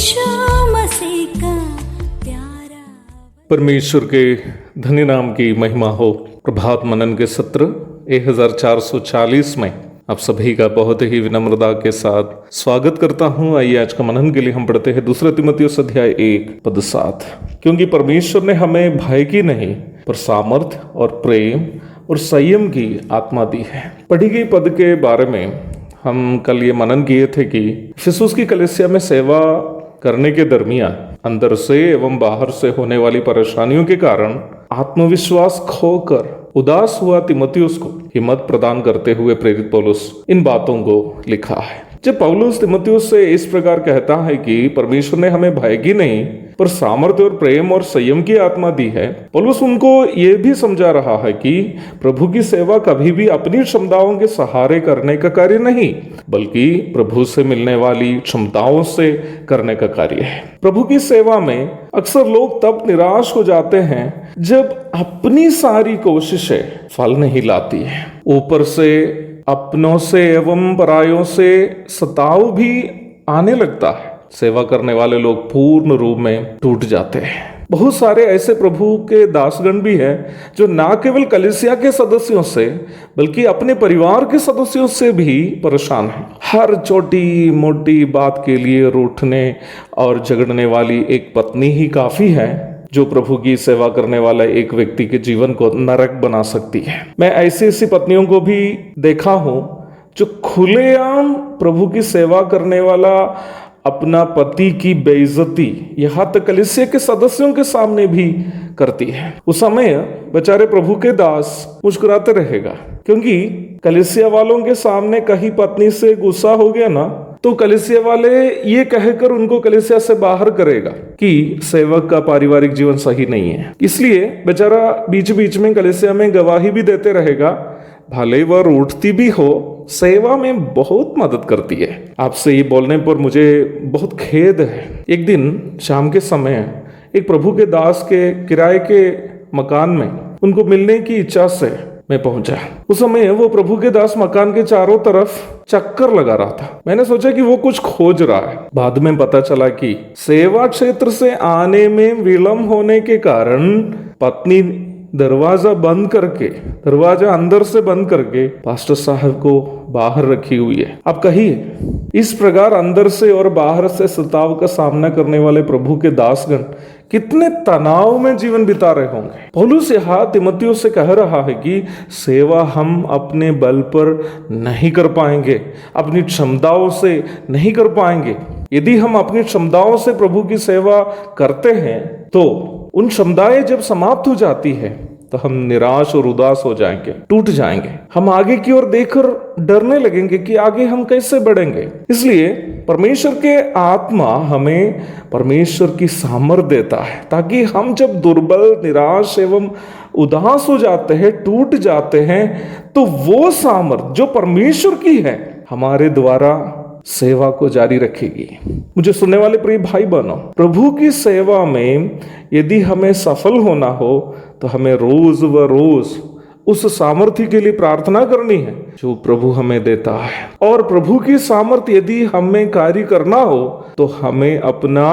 यीशु मसीह का प्यारा। परमेश्वर के धन्य नाम की महिमा हो। प्रभात मनन के सत्र 1440 में आप सभी का बहुत ही विनम्रता के साथ स्वागत करता हूं। आइए आज का मनन के लिए हम पढ़ते हैं 2 तीमुथियुस अध्याय 1:7। क्योंकि परमेश्वर ने हमें भय की नहीं पर सामर्थ और प्रेम और संयम की आत्मा दी है। पढ़ी गई पद के बारे में हम कल ये मनन किए थे कि इफिसुस की कलीसिया में सेवा करने के दरमियान अंदर से एवं बाहर से होने वाली परेशानियों के कारण आत्मविश्वास खोकर उदास हुआ तीमुथियुस को हिम्मत प्रदान करते हुए प्रेरित पौलुस इन बातों को लिखा है। जब पौलुस तीमुथियुस से इस प्रकार कहता है कि परमेश्वर ने हमें भय की नहीं पर सामर्थ्य और प्रेम और संयम की आत्मा दी है, पौलुस उनको ये भी समझा रहा है कि प्रभु की सेवा कभी भी अपनी क्षमताओं के सहारे करने का कार्य नहीं बल्कि प्रभु से मिलने वाली क्षमताओं से करने का कार्य है। प्रभु की सेवा में अक्सर लोग तब निराश हो जाते हैं जब अपनी सारी कोशिशें फल नहीं लाती हैं। ऊपर से अपनों से एवं परायों से सताव भी आने लगता है। सेवा करने वाले लोग पूर्ण रूप में टूट जाते हैं। बहुत सारे ऐसे प्रभु के दासगण भी हैं जो ना केवल कलीसिया के सदस्यों से बल्कि अपने परिवार के सदस्यों से भी परेशान हैं। हर छोटी मोटी बात के लिए रूठने और झगड़ने वाली एक पत्नी ही काफी है जो प्रभु की सेवा करने वाला एक व्यक्ति के जीवन को नरक बना सकती है। मैं ऐसी पत्नियों को भी देखा हूं जो खुलेआम प्रभु की सेवा करने वाला अपना पति की बेइज्जती यहां तक कलीसिया के सदस्यों के सामने भी करती है। उस समय बेचारे प्रभु के दास मुस्कुराते रहेगा, क्योंकि कलीसिया वालों के सामने कहीं पत्नी से गुस्सा हो गया ना तो कलीसिया वाले ये कहकर उनको कलीसिया से बाहर करेगा कि सेवक का पारिवारिक जीवन सही नहीं है। इसलिए बेचारा बीच बीच में कलीसिया में गवाही भी देते रहेगा, भले वह रूठती भी हो, सेवा में बहुत मदद करती है। आपसे ये बोलने पर मुझे बहुत खेद है। एक दिन शाम के समय एक प्रभु के दास के किराए के मकान में उनको मिलने की इच्छा से मैं पहुंचा। उस समय वो प्रभु के दास मकान के चारों तरफ चक्कर लगा रहा था। मैंने सोचा कि वो कुछ खोज रहा है। बाद में पता चला कि सेवा क्षेत्र से आने में विलंब होने के कारण पत्नी दरवाजा अंदर से बंद करके पास्टर साहब को बाहर रखी हुई है। अब कहिए, इस प्रकार अंदर से और बाहर से सताव का सामना करने वाले प्रभु के दासगण कितने तनाव में जीवन बिता रहे होंगे। पौलुस यहाँ तीमुथियुस से कह रहा है कि सेवा हम अपने बल पर नहीं कर पाएंगे, अपनी क्षमताओं से नहीं कर पाएंगे। यदि हम अपनी क्षमताओं से प्रभु की सेवा करते हैं तो उन क्षमताएं जब समाप्त हो जाती है तो हम निराश और उदास हो जाएंगे, टूट जाएंगे। हम आगे की ओर देखकर डरने लगेंगे कि आगे हम कैसे बढ़ेंगे। इसलिए परमेश्वर के आत्मा हमें परमेश्वर की सामर्थ देता है ताकि हम जब दुर्बल, निराश एवं उदास हो जाते हैं, टूट जाते हैं, तो वो सामर्थ जो परमेश्वर की है हमारे द्वारा सेवा को जारी रखेगी। मुझे सुनने वाले प्रिय भाई बहनों, प्रभु की सेवा में यदि हमें सफल होना हो तो हमें रोज व रोज उस सामर्थ्य के लिए प्रार्थना करनी है जो प्रभु हमें देता है। और प्रभु की सामर्थ्य यदि हमें कार्य करना हो तो हमें अपना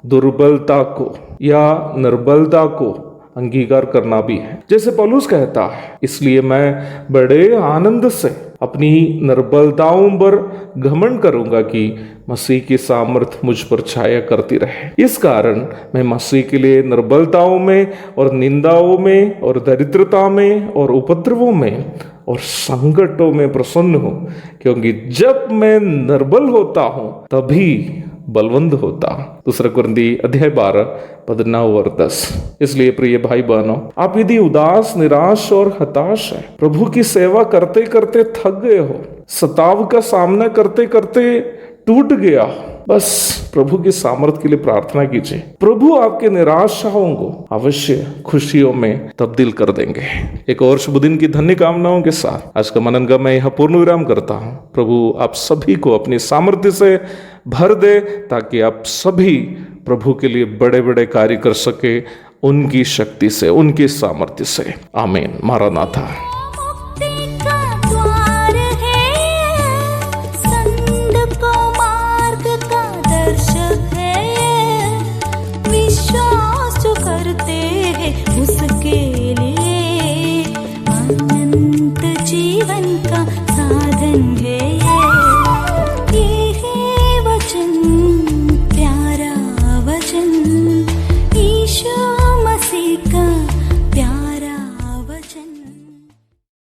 दुर्बलता को या निर्बलता को अंगीकार करना भी है। जैसे पौलुस कहता है, इसलिए मैं बड़े आनंद से अपनी निर्बलताओं पर घमंड करूंगा कि मसीह की सामर्थ मुझ पर छाया करती रहे। इस कारण मैं मसीह के लिए निर्बलताओं में और निंदाओं में और दरिद्रता में और उपद्रवों में और संकटों में प्रसन्न हूं, क्योंकि जब मैं निर्बल होता हूं तभी बलवंत होता। 2 कुरिन्थी अध्याय 12:9-10। इसलिए प्रिय भाई बहनों, आप यदि उदास, निराश और हताश है, प्रभु की सेवा करते करते थक गए हो, सताव का सामना करते करते टूट गया, बस प्रभु की सामर्थ के लिए प्रार्थना कीजिए। प्रभु आपके निराशाओं को अवश्य खुशियों में तब्दील कर देंगे। एक और शुभ दिन की धन्य कामनाओं के साथ आज का मनन का मैं यहाँ पूर्ण विराम करता हूँ। प्रभु आप सभी को अपनी सामर्थ्य से भर दे ताकि आप सभी प्रभु के लिए बड़े बड़े कार्य कर सके, उनकी शक्ति से, उनकी सामर्थ्य से। आमीन। मारानाथा।